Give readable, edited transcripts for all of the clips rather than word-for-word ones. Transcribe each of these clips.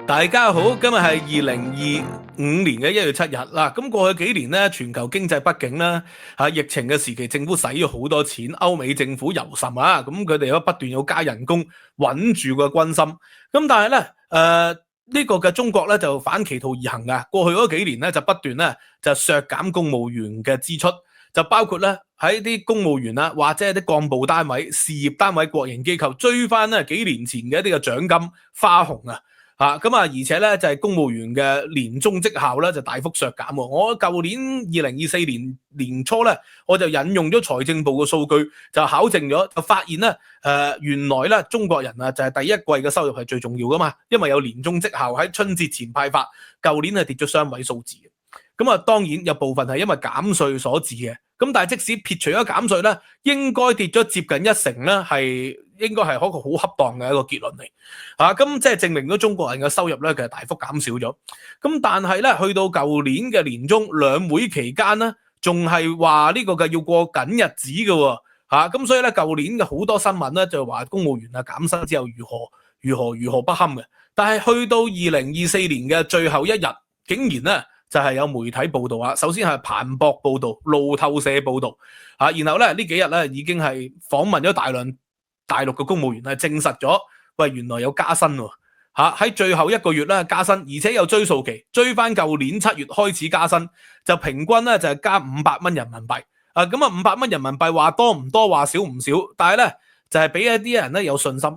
大家好，今日係2025年嘅1月7日啦。咁過去幾年咧，全球經濟不景啦，疫情嘅時期，政府使咗好多錢，歐美政府尤甚啊。咁佢哋都不斷要加人工，穩住個軍心。咁但係咧，呢個嘅中國咧就反其道而行噶。過去嗰幾年咧就不斷咧就削減公務員嘅支出，就包括咧喺啲公務員啊，或者係啲幹部單位、事業單位、國營機構追翻咧幾年前嘅一啲嘅獎金花紅啊。咁而且咧就係公務員嘅年終績效咧就大幅削減。我舊年2024年年初咧，我就引用咗財政部嘅數據，就考證咗，就發現咧原來咧中國人啊就係第一季嘅收入係最重要噶嘛，因為有年終績效喺春節前派發，舊年係跌咗雙位數字嘅。咁當然有部分係因為減稅所致嘅。咁但係即使撇除咗減稅咧，應該跌咗接近1成咧，係應該係一個好恰當嘅一個結論嚟。咁即係證明咗中國人嘅收入咧，其實大幅減少咗。咁但係咧，去到舊年嘅年中兩會期間咧，仲係話呢個嘅要過緊日子嘅喎。咁所以咧，舊年嘅好多新聞咧就話公務員減薪之後如何不堪嘅。但係去到2024年嘅最後一日，竟然咧就係有媒體報道啊，首先係彭博報道、路透社報道，然後咧呢幾日咧已經係訪問咗大量大陸嘅公務員，係證實咗，喂，原來有加薪喎，喺最後一個月咧加薪，而且有追溯期，追翻舊年7月開始加薪，就平均咧就係加500蚊人民幣，咁500蚊人民幣話多唔多話少唔少，但係咧就係俾一啲人咧有信心，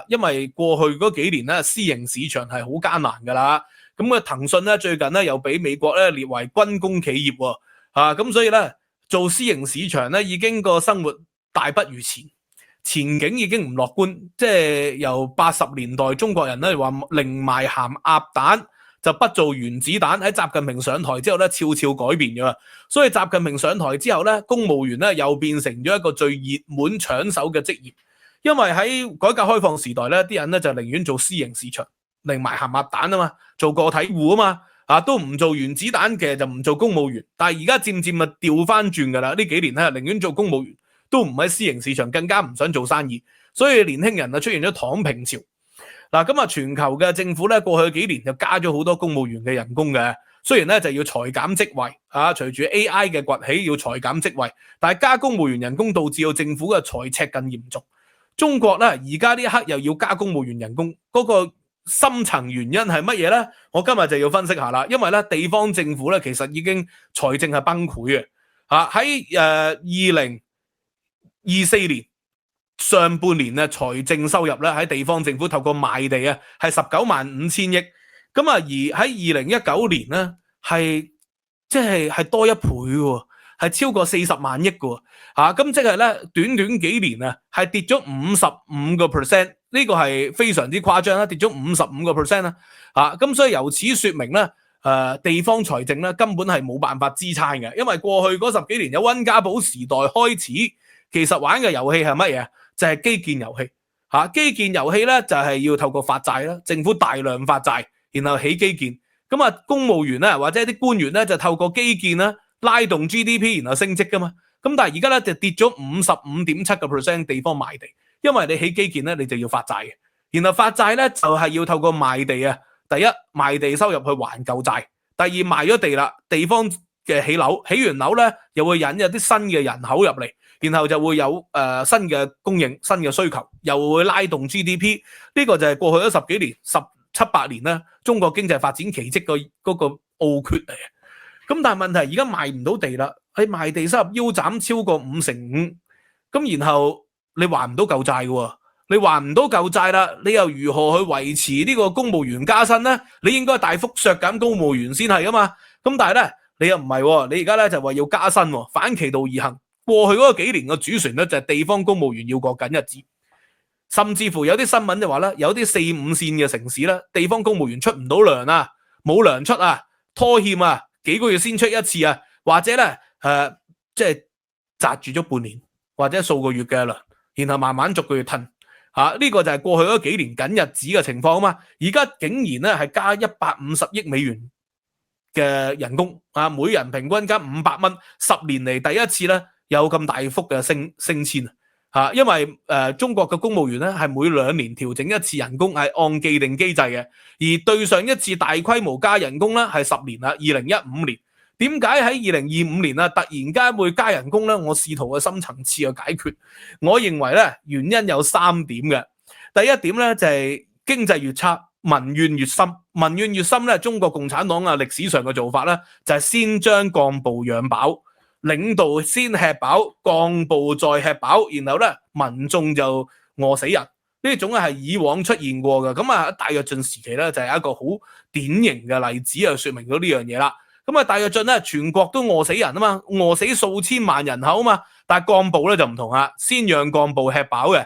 因為過去嗰幾年咧私營市場係好艱難噶啦。咁騰訊咧最近咧又俾美國咧列為軍工企業喎，咁所以咧做私營市場咧已經個生活大不如前，前景已經唔樂觀，即係由80年代中國人咧話寧賣鹹鴨蛋就不做原子彈，喺習近平上台之後咧悄悄改變咗，所以習近平上台之後咧，公務員咧又變成咗一個最熱門搶手嘅職業，因為喺改革開放時代咧，啲人咧就寧願做私營市場。寧賣鹹鴨蛋啊嘛，做個體戶啊嘛，都唔做原子彈嘅就唔做公務員，但係而家漸漸咪調翻轉噶啦，呢幾年咧寧願做公務員，都唔喺私營市場，更加唔想做生意，所以年輕人啊出現咗躺平潮。咁全球嘅政府咧過去幾年就加咗好多公務員嘅人工嘅，雖然咧就要裁減職位，隨住 AI 嘅崛起要裁減職位，但係加公務員人工導致到政府嘅財赤更嚴重。中國咧而家呢一刻又要加公務員人工，嗰個深層原因係乜嘢呢？我今日就要分析下啦，因為咧地方政府咧其實已經財政係崩潰嘅。喺2024年上半年咧財政收入咧喺地方政府透過賣地啊係19.5萬億，咁而喺2019年咧係即係多1倍嘅，係超過40萬億嘅。咁即係咧短短幾年啊係跌咗55%。呢個係非常之誇張啦，跌咗55%啦，咁所以由此說明咧，地方財政咧根本係冇辦法支撐嘅，因為過去嗰10幾年有溫家寶時代開始，其實玩嘅遊戲係乜嘢？就係基建遊戲，基建遊戲咧就係要透過發債啦，政府大量發債，然後起基建，咁公務員咧或者啲官員咧就透過基建啦拉動 GDP， 然後升職噶嘛，咁但係而家咧就跌咗55.7% 地方賣地。因為你起基建咧，你就要發債嘅，然後發債咧就係要透過賣地啊。第一賣地收入去還舊債，第二賣咗地啦，地方嘅起樓，起完樓咧又會引入啲新嘅人口入嚟，然後就會有新嘅供應、新嘅需求，又會拉動 GDP。呢個就係過去咗10幾年、17-18年咧，中國經濟發展奇蹟嗰個奧訣嚟嘅。咁但係問題而家賣唔到地啦，喺賣地收入腰斬超過55%，咁然後你還唔到舊債嘅，你還唔到舊債啦，你又如何去維持呢個公務員加薪呢？你應該大幅削減公務員先係噶嘛，咁但係咧你又唔係，你而家咧就話要加薪，反其道而行。過去嗰幾年嘅主旋律就係地方公務員要過緊日子，甚至乎有啲新聞就話咧，有啲4、5線嘅城市咧，地方公務員出唔到糧啊，冇糧出啊，拖欠啊，幾個月先出一次啊，或者咧即係紮住咗半年或者數個月嘅糧。然後慢慢逐個月褪，呢個就係過去嗰幾年緊日子嘅情況啊嘛。而家竟然咧係加150億美元嘅人工，每人平均加500蚊，10年嚟第一次咧有咁大幅嘅升遷。因為中國嘅公務員咧係每2年調整一次人工，係按既定機制嘅。而對上一次大規模加人工咧係10年啦，2015年。點解喺2025年突然間會加人工咧？我試圖嘅深層次嘅解決，我認為咧原因有3點嘅。第一點咧就係經濟越差，民怨越深。民怨越深咧，中國共產黨歷史上嘅做法咧就係先將幹部養飽。領導先吃飽，幹部再吃飽，然後咧民眾就餓死人。呢種係以往出現過嘅。咁戴躍進時期咧就係一個好典型嘅例子，就說明咗呢樣嘢啦。咁戴躍進咧全國都餓死人啊嘛，餓死數千萬人口啊嘛，但係幹部咧就唔同啦，先讓幹部吃飽嘅。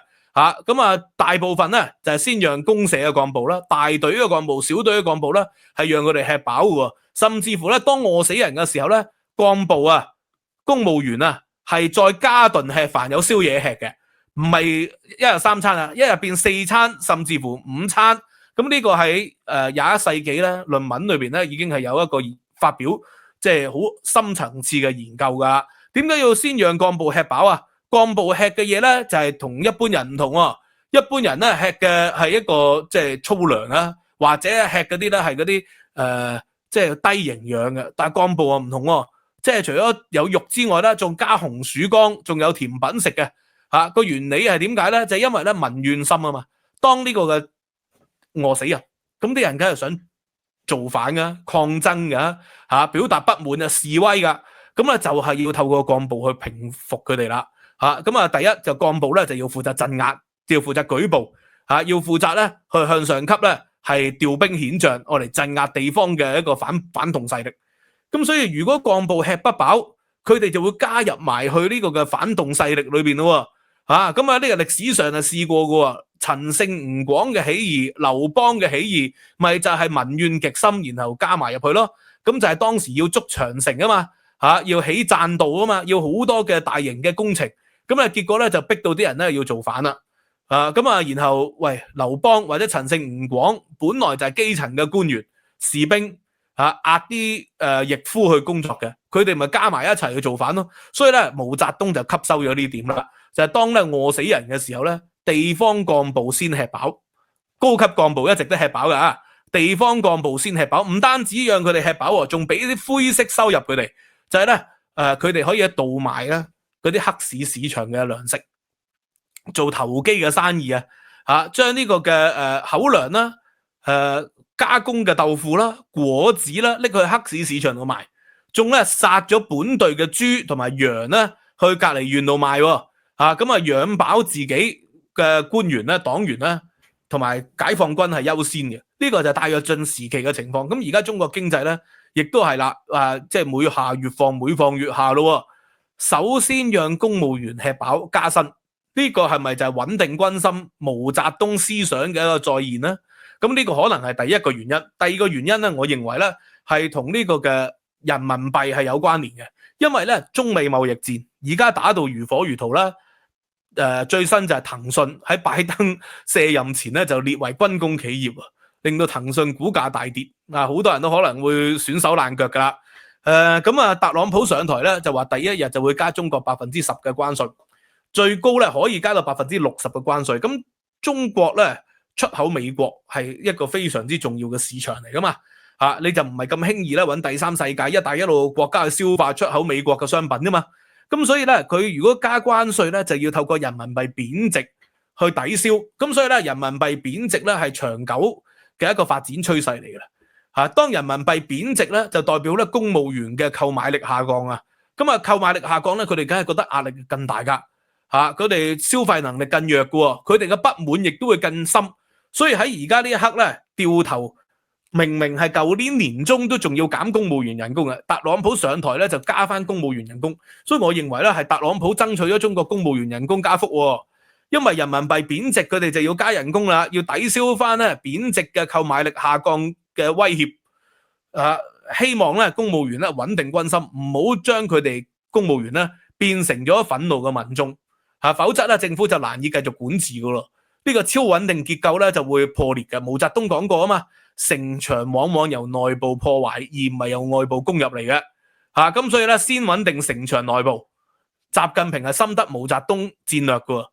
大部分咧就係先讓公社嘅幹部啦，大隊嘅幹部、小隊嘅幹部咧係讓佢哋吃飽嘅，甚至乎咧當餓死人嘅時候咧，幹部公務員係再加頓吃飯，有宵夜吃嘅，唔係一日3餐一日變4餐，甚至乎5餐。咁呢個喺21世紀咧論文裏邊咧已經係有一個發表，即係好深層次嘅研究噶。點解要先讓幹部吃飽啊？幹部吃嘅嘢咧就係同一般人唔同喎。一般人咧吃嘅係一個即係粗糧啦，或者吃嗰啲咧係嗰啲即係低營養嘅，但係幹部唔同喎。即係除咗有肉之外咧，仲加紅薯乾，仲有甜品食嘅。個原理係點解咧？就係因為咧民怨深啊嘛。當呢個嘅餓死人，咁啲人梗係想造反噶、抗爭噶、表達不滿示威噶。咁就係要透過幹部去平復佢哋啦。第一就幹部咧就要負責鎮壓，要負責舉報，要負責咧去向上級咧係調兵遣將，我嚟鎮壓地方嘅一個反動勢力。咁所以如果幹部吃不飽，佢哋就會加入埋去呢個嘅反動勢力裏邊咯。呢個歷史上就試過嘅，陳勝吳廣嘅起義、劉邦嘅起義，咪就係民怨極深，然後加埋入去咯。咁就係當時要築長城啊嘛，要起棧道啊嘛，要好多嘅大型嘅工程。咁結果咧就逼到啲人咧要造反啦。然後劉邦或者陳勝吳廣本來就係基層嘅官員、士兵。壓啲役夫去工作嘅，佢哋咪加埋一齊去造反咯。所以咧，毛澤東就吸收咗呢點啦，就係當咧餓死人嘅時候咧，地方幹部先吃飽，高級幹部一直都吃飽噶。地方幹部先吃飽，唔單止讓佢哋吃飽，仲俾啲灰色收入佢哋，就係咧佢哋可以倒賣啦嗰啲黑市市場嘅糧食，做投機嘅生意將呢個嘅口糧啦加工嘅豆腐啦、果子啦，拎去黑市市場度賣，仲咧殺咗本地嘅豬同埋羊咧，去隔離縣度賣，養飽自己嘅官員咧、黨員咧，同埋解放軍係優先嘅。呢個就係戴躍進時期嘅情況。咁而家中國經濟咧，亦都係啦，即係每下越放，每放越下咯。首先讓公務員吃飽加薪，呢個係咪就係穩定軍心、毛澤東思想嘅一個再現呢？咁呢個可能係第一個原因。第二個原因咧，我認為咧係同呢個嘅人民幣係有關聯嘅，因為咧中美貿易戰而家打到如火如荼啦。最新就係騰訊喺拜登卸任前咧就列為軍工企業，令到騰訊股價大跌。好多人都可能會損手爛腳噶啦。特朗普上台咧就話第一日就會加中國10%嘅關稅，最高咧可以加到60%嘅關稅。咁中國咧出口美國係一個非常之重要嘅市場嚟噶嘛，你就唔係咁輕易咧揾第三世界一帶一路國家去消化出口美國嘅商品噶嘛。咁所以咧佢如果加關稅咧就要透過人民幣貶值去抵消。咁所以咧人民幣貶值咧係長久嘅一個發展趨勢嚟嘅啦。當人民幣貶值咧就代表咧公務員嘅購買力下降啊。咁購買力下降咧佢哋梗係覺得壓力更大噶，佢哋消費能力更弱嘅，佢哋嘅不滿亦都會更深。所以喺而家呢一刻咧，掉頭明明係舊年年中都仲要減公務員人工嘅，特朗普上台咧就加翻公務員人工。所以我認為咧係特朗普爭取咗中國公務員人工加幅，因為人民幣貶值，佢哋就要加人工啦，要抵消翻咧貶值嘅購買力下降嘅威脅。希望咧公務員咧穩定軍心，唔好將佢哋公務員咧變成咗憤怒嘅民眾，否則咧政府就難以繼續管治噶咯。呢個超穩定結構咧就會破裂嘅。毛澤東講過啊嘛，城牆往往由內部破壞，而唔係由外部攻入嚟嘅。咁所以咧先穩定城牆內部。習近平係深得毛澤東戰略嘅，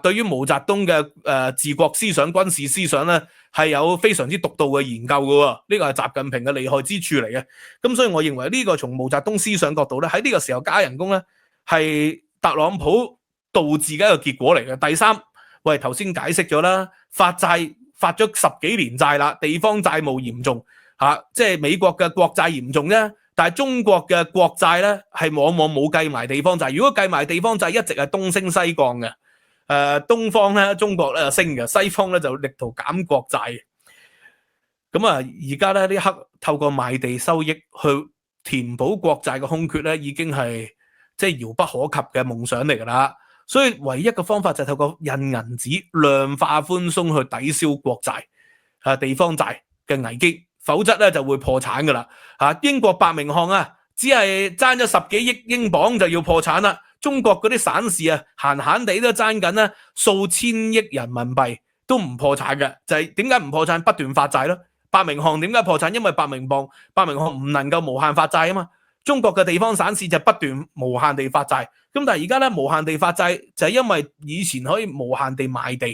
對於毛澤東嘅治國思想、軍事思想咧，係有非常之獨到嘅研究嘅喎。呢個係習近平嘅厲害之處嚟嘅。咁所以我認為呢個從毛澤東思想角度咧，喺呢個時候加人工咧，係特朗普導致嘅一個結果嚟嘅。第三，喂，頭先解釋咗啦，發債發咗10幾年債啦，地方債務嚴重即係美國嘅國債嚴重啫。但係中國嘅國債咧，係往往冇計埋地方債。如果計埋地方債，一直係東升西降嘅。東方咧，中國咧就升嘅，西方咧就力圖減國債。咁而家咧呢刻透過賣地收益去填補國債嘅空缺咧，已經係即係遙不可及嘅夢想嚟㗎啦。所以唯一嘅方法就係透過印銀紙量化寬鬆去抵消國債地方債嘅危機，否則咧就會破產㗎啦。英國伯明翰只係爭咗10幾億英鎊就要破產啦。中國嗰啲省市閒閒地都爭緊數千億人民幣都唔破產嘅，就係點解唔破產？不斷發債咯。伯明翰點解破產？因為伯明翰唔能夠無限發債啊嘛。中國嘅地方省市就不斷無限地發債，咁但係而家咧無限地發債就係因為以前可以無限地賣地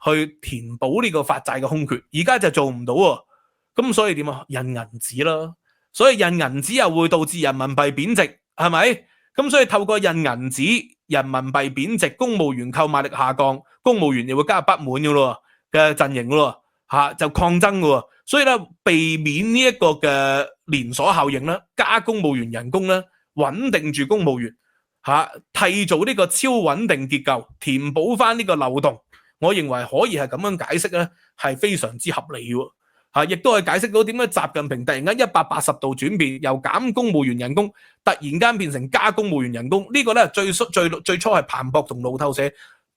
去填補呢個發債嘅空缺，而家就做唔到喎。咁所以點印銀紙咯。所以印銀紙又會導致人民幣貶值，係咪？咁所以透過印銀紙，人民幣貶值，公務員購買力下降，公務員又會加入不滿嘅咯嘅陣營咯，就抗爭嘅。所以咧，避免呢一個嘅連鎖效應咧，加公務員人工咧，穩定住公務員，締造呢個超穩定結構，填補翻呢個漏洞。我認為可以係咁樣解釋咧，係非常之合理嘅。亦都係解釋到點解習近平突然間180度轉變，由減公務員人工突然間變成加公務員人工，呢個咧最初係彭博同路透社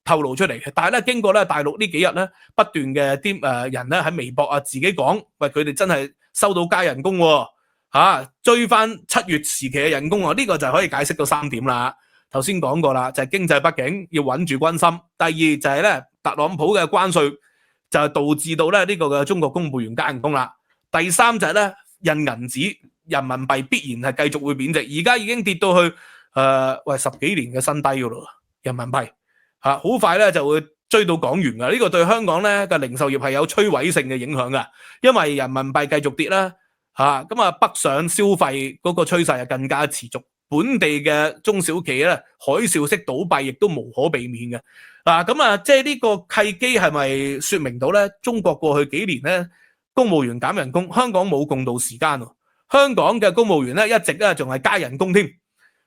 透露出嚟嘅。但係咧經過咧大陸呢幾日咧不斷嘅啲人咧喺微博自己講，喂，佢哋真係收到加人工追翻7月時期嘅人工，呢個就可以解釋到3點啦。頭先講過啦，就係經濟不景要穩住軍心。第二就係咧特朗普嘅關稅，就係導致到咧呢個嘅中國公務員加人工啦。第三就係咧印銀紙，人民幣必然係繼續會貶值。而家已經跌到去10幾年嘅新低噶咯，人民幣好快咧就會追到港元噶。呢個對香港咧嘅零售業係有摧毀性嘅影響噶，因為人民幣繼續跌啦咁北上消費嗰個趨勢係更加持續。本地嘅中小企咧海嘯式倒閉亦都無可避免嘅。即係呢個契機係咪說明到咧？中國過去幾年咧，公務員減人工，香港冇共度時間。香港嘅公務員咧一直咧仲係加人工添。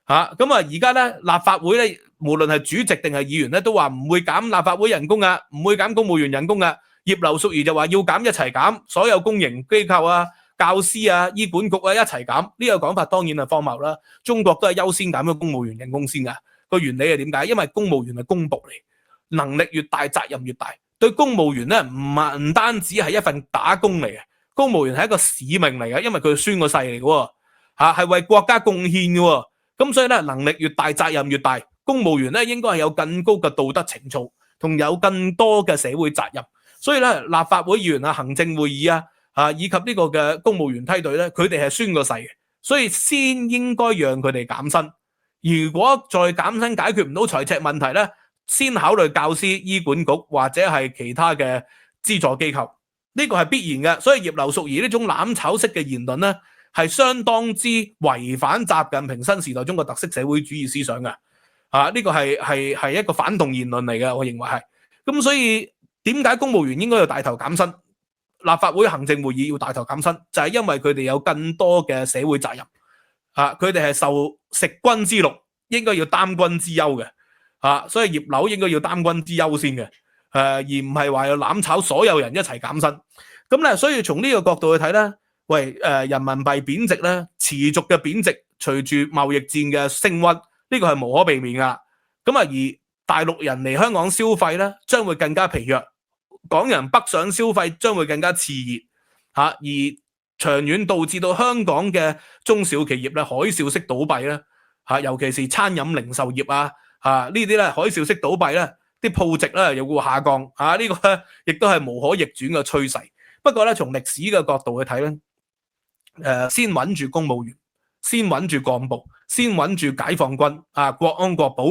而家咧立法會咧，無論係主席定係議員咧，都話唔會減立法會人工噶，唔會減公務員人工噶。葉劉淑儀就話要減一齊減，所有公營機構教師醫管局一齊減。呢個講法當然係荒謬啦。中國都係優先減咗公務員人工先噶。個原理係點解？因為公務員係公僕嚟。能力越大，責任越大。對公務員咧，唔單止係一份打工嚟嘅，公務員係一個使命嚟嘅，因為佢宣個誓嚟嘅，係為國家貢獻嘅。咁所以咧，能力越大，責任越大。公務員咧應該係有更高嘅道德情操，同有更多嘅社會責任。所以咧，立法會議員行政會議以及呢個嘅公務員梯隊咧，佢哋係宣個誓嘅，所以先應該讓佢哋減薪。如果再減薪解決唔到財赤問題咧，先考慮教師、醫管局或者係其他嘅資助機構，呢個係必然嘅。所以葉劉淑儀呢種攬炒式嘅言論呢，係相當之違反習近平新時代中國特色社會主義思想嘅。呢個係一個反動言論嚟嘅，我認為係。咁所以點解公務員應該要帶頭減薪？立法會行政會議要帶頭減薪，就係因為佢哋有更多嘅社會責任。佢哋係受食君之祿，應該要擔君之憂嘅。所以葉劉應該要擔君之憂先嘅，而唔係話要攬炒所有人一齊減薪。咁咧，所以從呢個角度去睇咧，人民幣貶值咧，持續嘅貶值，隨住貿易戰嘅升溫，呢個係無可避免噶。咁而大陸人嚟香港消費咧，將會更加疲弱，港人北上消費將會更加熾熱，而長遠導致到香港嘅中小企業咧海嘯式倒閉咧，尤其是餐飲零售業呢啲咧海嘯式倒閉咧，啲鋪值咧又會下降，呢個咧亦都係無可逆轉嘅趨勢。不過咧，從歷史嘅角度去睇咧，先穩住公務員，先穩住幹部，先穩住解放軍，國安國保，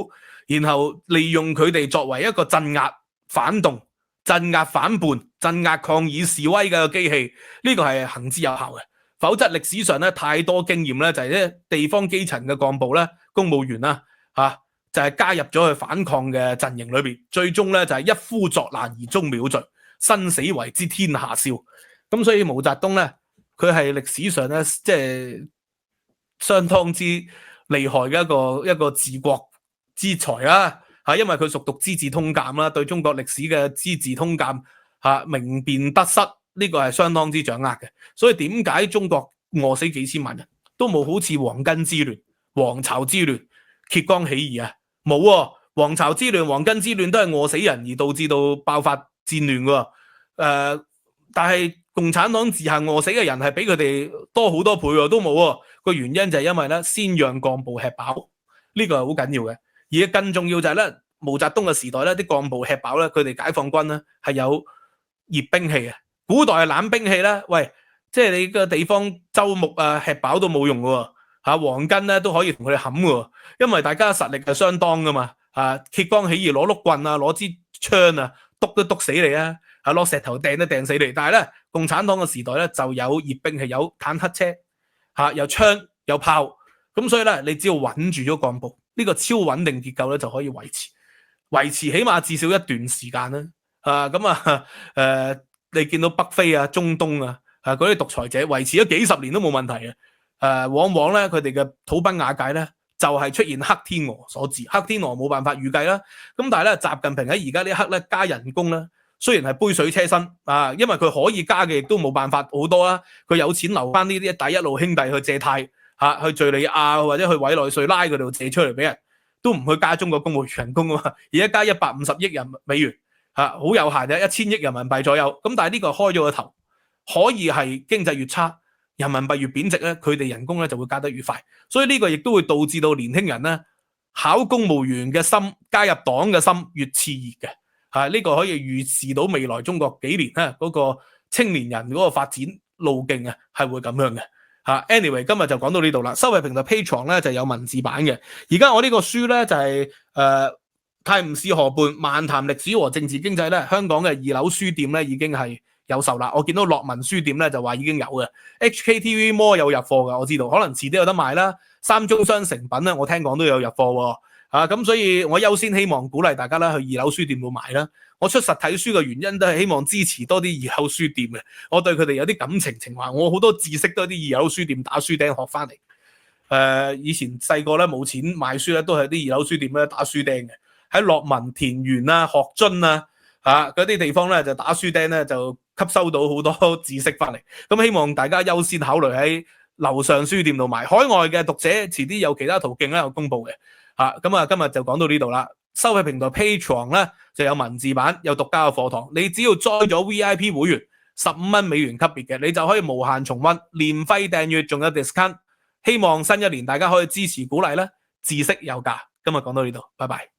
然後利用佢哋作為一個鎮壓反動、鎮壓反叛、鎮壓抗議示威嘅機器，呢個係行之有效嘅。否則歷史上咧太多經驗咧，就係咧地方基層嘅幹部咧、公務員啦就係加入咗去反抗嘅陣營裏邊，最終咧就係一夫作難而終秒罪，生死為之天下笑。咁所以毛澤東咧，佢係歷史上咧即係相當之厲害嘅一個治國之才啦。因為佢熟讀《資治通鑑》啦，對中國歷史嘅《資治通鑑》明辨得失。呢個係相當之掌握嘅，所以點解中國餓死幾千萬人都冇好似黃巾之亂、黃巢之亂、揭竿起義啊？冇喎，黃巢之亂、黃巾之亂都係餓死人而導致到爆發戰亂嘅。但係共產黨治下餓死嘅人係比佢哋多好多倍喎，都冇喎。個原因就係因為咧，先讓幹部吃飽，呢個係好緊要嘅。而更重要就係咧，毛澤東嘅時代咧，啲幹部吃飽咧，佢哋解放軍咧係有熱兵器嘅。古代係冷兵器啦，喂，即係你個地方周牧吃飽都冇用嘅喎，黃巾咧都可以同佢哋冚嘅喎，因為大家實力係相當噶嘛，揭竿起義攞碌棍啊，攞支槍啊，篤都篤死你啊，攞石頭掟都掟死你。但係咧，共產黨嘅時代咧就有熱兵器，有坦克車，有槍有炮，咁所以咧你只要穩住咗幹部，呢個超穩定結構咧就可以維持起碼至少一段時間啦。你見到北非啊、中東啊，嗰啲獨裁者維持咗幾十年都冇問題嘅。往往咧佢哋嘅土崩瓦解咧，就係出現黑天鵝所致。黑天鵝冇辦法預計啦。咁但係咧，習近平喺而家呢一刻咧加人工咧，雖然係杯水車薪因為佢可以加嘅亦都冇辦法好多啦。佢有錢留翻呢啲一帶一路兄弟去借貸去敍利亞或者去委內瑞拉嗰度借出嚟俾人，都唔去加中國公務員人工啊嘛。而家加150億美元。好有限嘅1000億人民幣左右，咁但係呢個開咗個頭，可以係經濟越差，人民幣越貶值咧，佢哋人工咧就會加得越快，所以呢個亦都會導致到年輕人咧考公務員嘅心、加入黨嘅心越熾熱嘅，呢個可以預示到未來中國幾年嗰個青年人嗰個發展路徑係會咁樣嘅。Anyway 今日就講到呢度啦，收費平台 Patreon 咧就有文字版嘅，而家我呢個書咧就係泰晤士河畔漫談歷史和政治經濟咧，香港嘅2樓書店咧已經係有售啦。我見到樂文書店咧就話已經有嘅 ，HKTV Mall 有入貨噶，我知道可能遲啲有得賣啦。三中商成品咧，我聽講都有入貨喎。咁所以我優先希望鼓勵大家啦去2樓書店度買啦。我出實體書嘅原因都係希望支持多啲2樓書店嘅，我對佢哋有啲感情情懷，我好多知識都係啲2樓書店打書釘學翻嚟。以前細個咧冇錢買書咧，都係啲2樓書店咧打書釘嘅。喺樂文田園啊、學津啊嗰啲地方咧，就打書釘咧，就吸收到好多知識翻嚟。咁希望大家優先考慮喺樓上書店度買。海外嘅讀者遲啲有其他途徑咧，有公佈嘅。咁今日就講到呢度啦。收費平台 Patreon 咧就有文字版，有獨家嘅課堂。你只要 join 咗 VIP 會員15蚊美元級別嘅，你就可以無限重溫，年費訂閱仲有 discount。希望新一年大家可以支持鼓勵啦，知識有價。今日講到呢度，拜拜。